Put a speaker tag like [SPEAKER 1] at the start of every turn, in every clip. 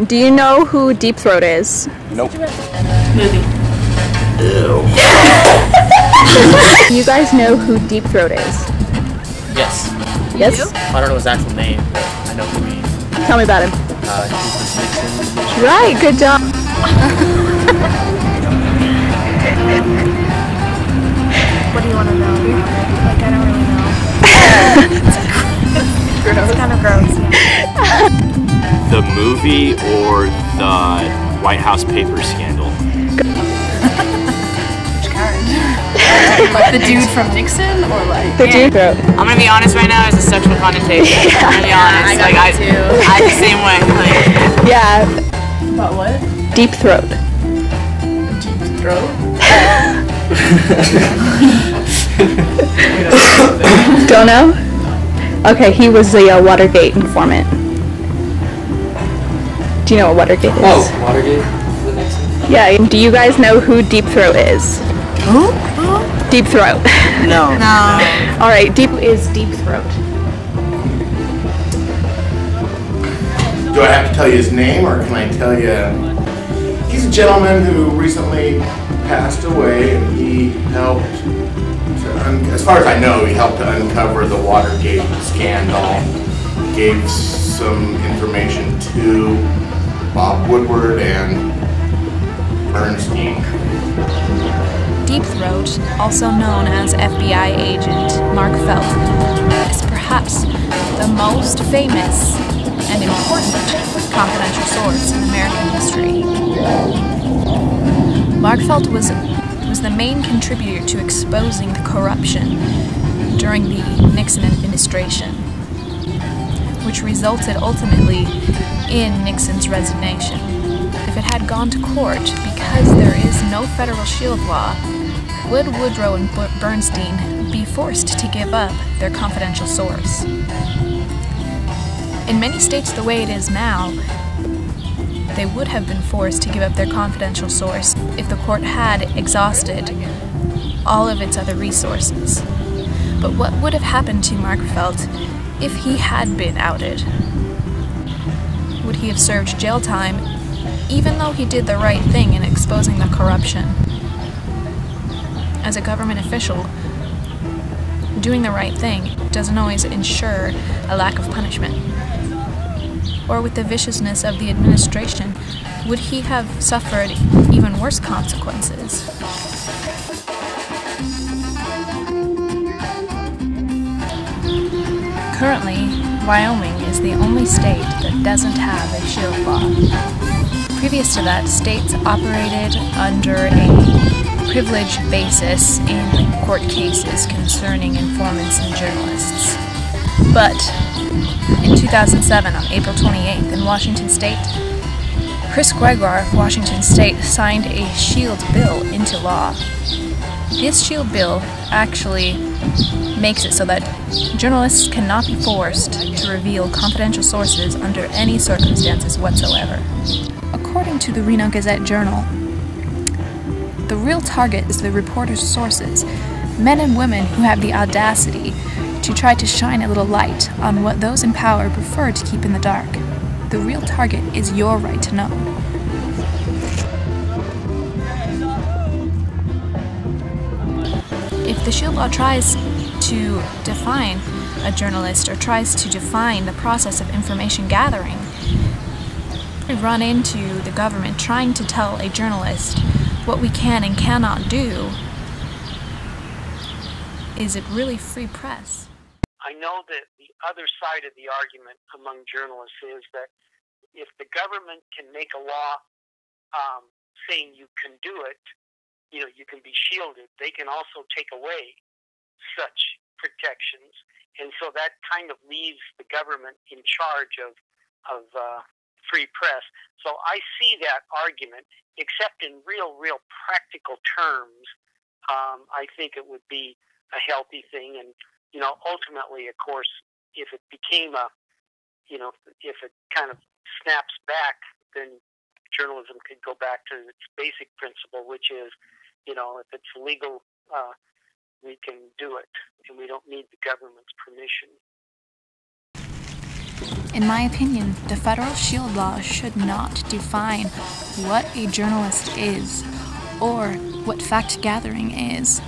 [SPEAKER 1] Do you know who Deep Throat is?
[SPEAKER 2] Nope.
[SPEAKER 3] Movie.
[SPEAKER 2] Ew.
[SPEAKER 1] You guys know who Deep Throat is?
[SPEAKER 4] Yes.
[SPEAKER 1] Yes?
[SPEAKER 4] I don't know his actual name, but I know who he is.
[SPEAKER 1] Tell me about him.
[SPEAKER 4] Nixon.
[SPEAKER 1] Right, good job.
[SPEAKER 5] What do you want to know? Like, I don't really know. It's kind of gross, yeah.
[SPEAKER 2] The movie or the White House paper scandal?
[SPEAKER 5] Which kind? Like the dude from Nixon, or like...
[SPEAKER 1] The Deep Throat.
[SPEAKER 3] I'm gonna be honest right now, it's a sexual connotation. I'm gonna be honest. I the same way. Like,
[SPEAKER 1] Yeah,
[SPEAKER 5] About what?
[SPEAKER 1] Deep Throat.
[SPEAKER 5] Deep throat?
[SPEAKER 1] Don't know? Okay, he was the Watergate informant. Do you know what Watergate is?
[SPEAKER 4] Oh, Watergate? The Nixon?
[SPEAKER 1] Yeah, do you guys know who Deep Throat is?
[SPEAKER 5] Who?
[SPEAKER 1] Deep Throat.
[SPEAKER 3] no.
[SPEAKER 5] No.
[SPEAKER 1] Alright, Deep is Deep Throat.
[SPEAKER 6] Do I have to tell you his name, or can I tell you? He's a gentleman who recently passed away, and he helped as far as I know, he helped to uncover the Watergate scandal, gave some information to Bob Woodward and Bernstein.
[SPEAKER 7] Deep Throat, also known as FBI agent Mark Felt, is perhaps the most famous and important confidential source in American history. Mark Felt was the main contributor to exposing the corruption during the Nixon administration, which resulted ultimately in Nixon's resignation. If it had gone to court, because there is no federal shield law, would Woodrow and Bernstein be forced to give up their confidential source? In many states the way it is now, they would have been forced to give up their confidential source if the court had exhausted all of its other resources. But what would have happened to Mark Felt if he had been outed? Would he have served jail time even though he did the right thing in exposing the corruption? As a government official, doing the right thing doesn't always ensure a lack of punishment. Or with the viciousness of the administration, would he have suffered even worse consequences? Currently, Wyoming is the only state that doesn't have a shield law. Previous to that, states operated under a privilege basis in court cases concerning informants and journalists. But in 2007, on April 28th, in Washington State, Chris Gregoire of Washington State signed a shield bill into law. This shield bill actually makes it so that journalists cannot be forced to reveal confidential sources under any circumstances whatsoever. According to the Reno Gazette-Journal, the real target is the reporter's sources, men and women who have the audacity to try to shine a little light on what those in power prefer to keep in the dark. The real target is your right to know. If the shield law tries to define a journalist or tries to define the process of information gathering, we run into the government trying to tell a journalist what we can and cannot do. Is it really free press?
[SPEAKER 8] I know that the other side of the argument among journalists is that if the government can make a law saying you can do it, you can be shielded, they can also take away such protections. And so that kind of leaves the government in charge of free press. So I see that argument, except in real practical terms. I think it would be a healthy thing. And ultimately, of course, if it became if it kind of snaps back, then journalism could go back to its basic principle, which is, if it's legal, we can do it, and we don't need the government's permission.
[SPEAKER 7] In my opinion, the federal shield law should not define what a journalist is or what fact-gathering is.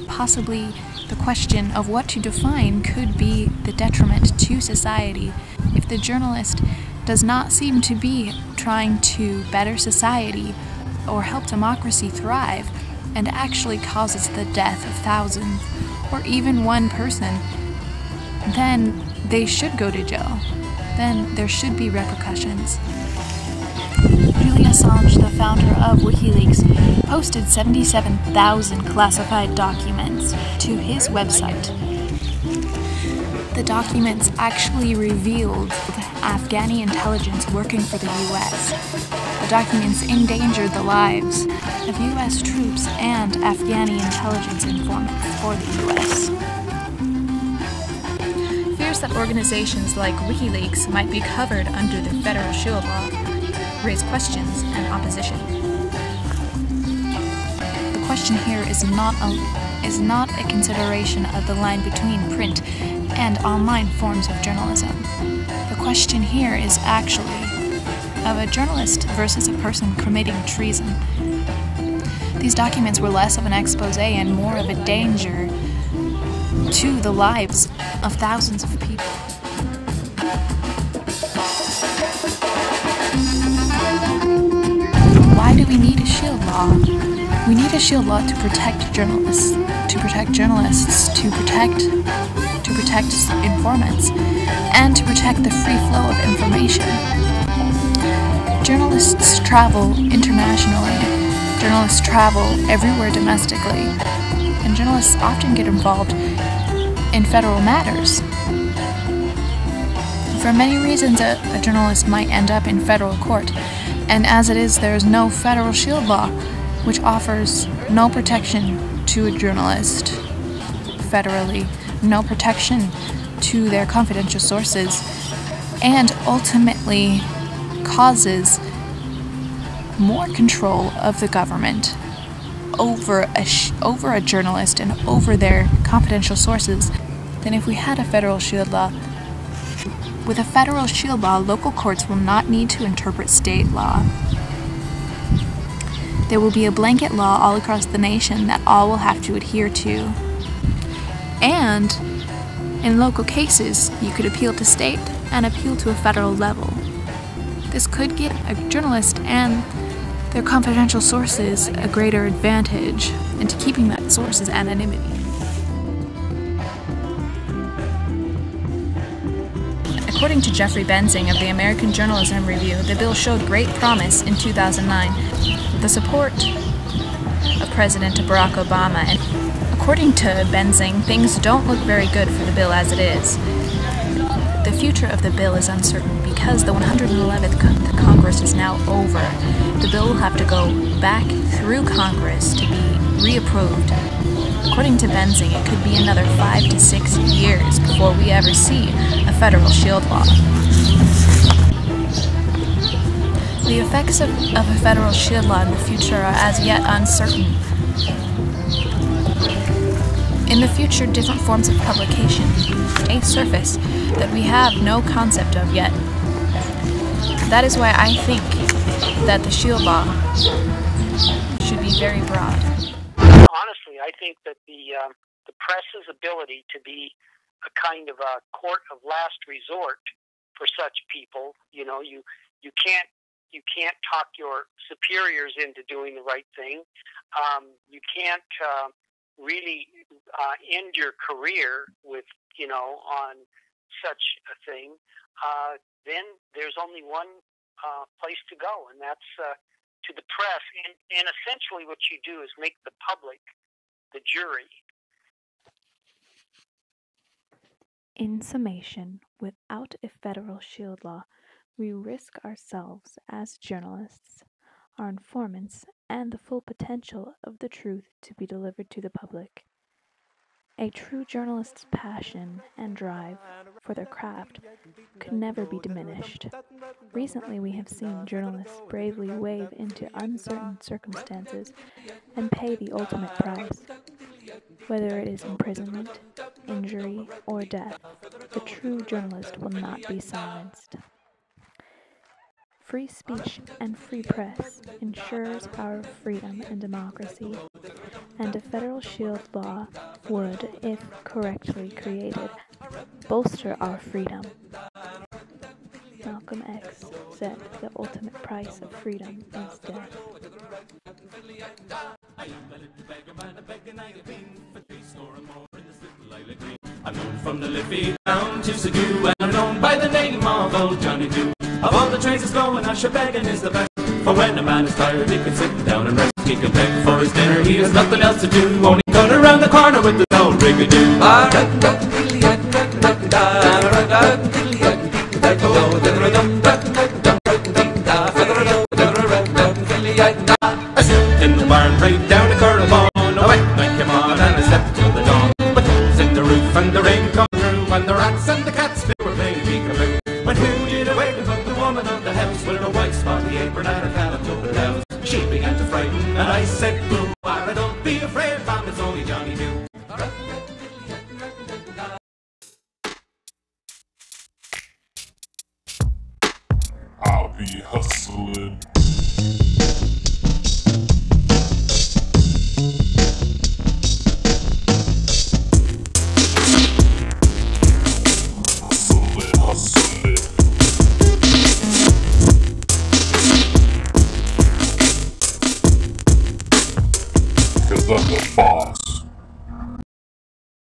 [SPEAKER 7] Possibly the question of what to define could be the detriment to society if the journalist does not seem to be trying to better society or help democracy thrive and actually causes the death of thousands or even one person, then they should go to jail. Then there should be repercussions. Julian Assange, the founder of WikiLeaks, posted 77,000 classified documents to his website. The documents actually revealed Afghani intelligence working for the US. The documents endangered the lives of US troops and Afghani intelligence informants for the US. Fears that organizations like WikiLeaks might be covered under the federal shield law raise questions and opposition. The question here is not a consideration of the line between print and online forms of journalism. The question here is actually of a journalist versus a person committing treason. These documents were less of an expose and more of a danger to the lives of thousands of people. Why do we need a shield law? We need a shield law to protect journalists, to protect informants, and to protect the free flow of information. Journalists travel internationally. Journalists travel everywhere domestically. And journalists often get involved in federal matters. For many reasons, a journalist might end up in federal court. And as it is, there is no federal shield law, which offers no protection to a journalist federally, no protection to their confidential sources, and ultimately causes more control of the government over a journalist and over their confidential sources than if we had a federal shield law. With a federal shield law, local courts will not need to interpret state law. There will be a blanket law all across the nation that all will have to adhere to. And in local cases, you could appeal to state and appeal to a federal level. This could give a journalist and their confidential sources a greater advantage into keeping that source's anonymity. According to Jeffrey Benzing of the American Journalism Review, the bill showed great promise in 2009 with the support of President Barack Obama. And according to Benzing, things don't look very good for the bill as it is. The future of the bill is uncertain because the 111th Congress is now over. The bill will have to go back through Congress to be reapproved. According to Benzing, it could be another 5 to 6 years before we ever see a federal shield law. The effects of a federal shield law in the future are as yet uncertain. In the future, different forms of publication may surface that we have no concept of yet. That is why I think that the shield law should be very broad.
[SPEAKER 8] Honestly, I think that the press's ability to be a kind of a court of last resort for such people, you can't talk your superiors into doing the right thing. You can't really end your career with, on such a thing. Then there's only one place to go, and that's to the press. And essentially what you do is make the public the jury.
[SPEAKER 9] In summation, without a federal shield law, we risk ourselves as journalists, our informants, and the full potential of the truth to be delivered to the public. A true journalist's passion and drive for their craft could never be diminished. Recently, we have seen journalists bravely wade into uncertain circumstances and pay the ultimate price, whether it is imprisonment, injury, or death, the true journalist will not be silenced. Free speech and free press ensures our freedom and democracy, and a federal shield law would, if correctly created, bolster our freedom. Malcolm X said the ultimate price of freedom is death.
[SPEAKER 10] I moved from the Liffey down to Seguin, and I'm known by the name of Old Johnny Dew. Of all the trains that's going, Ashbeggin is the best. For when a man is tired, he can sit down and rest. He can beg for his dinner, he has nothing else to do. Only cut around the corner with his old rigadoo. I slept in the barn right down the Currabone. A wet night came on and I slept till the dawn. But holes in the roof and the rain come through, and the rats and the cats they were playing peekaboo. When who did awake and put the woman on the house with her white spotty apron and her calico blouse? She began to frighten and I said, boo, Ara, don't be afraid, ma'am, it's only Johnny Dew.
[SPEAKER 11] I'll be hustling. Hustling. 'Cause I'm the boss.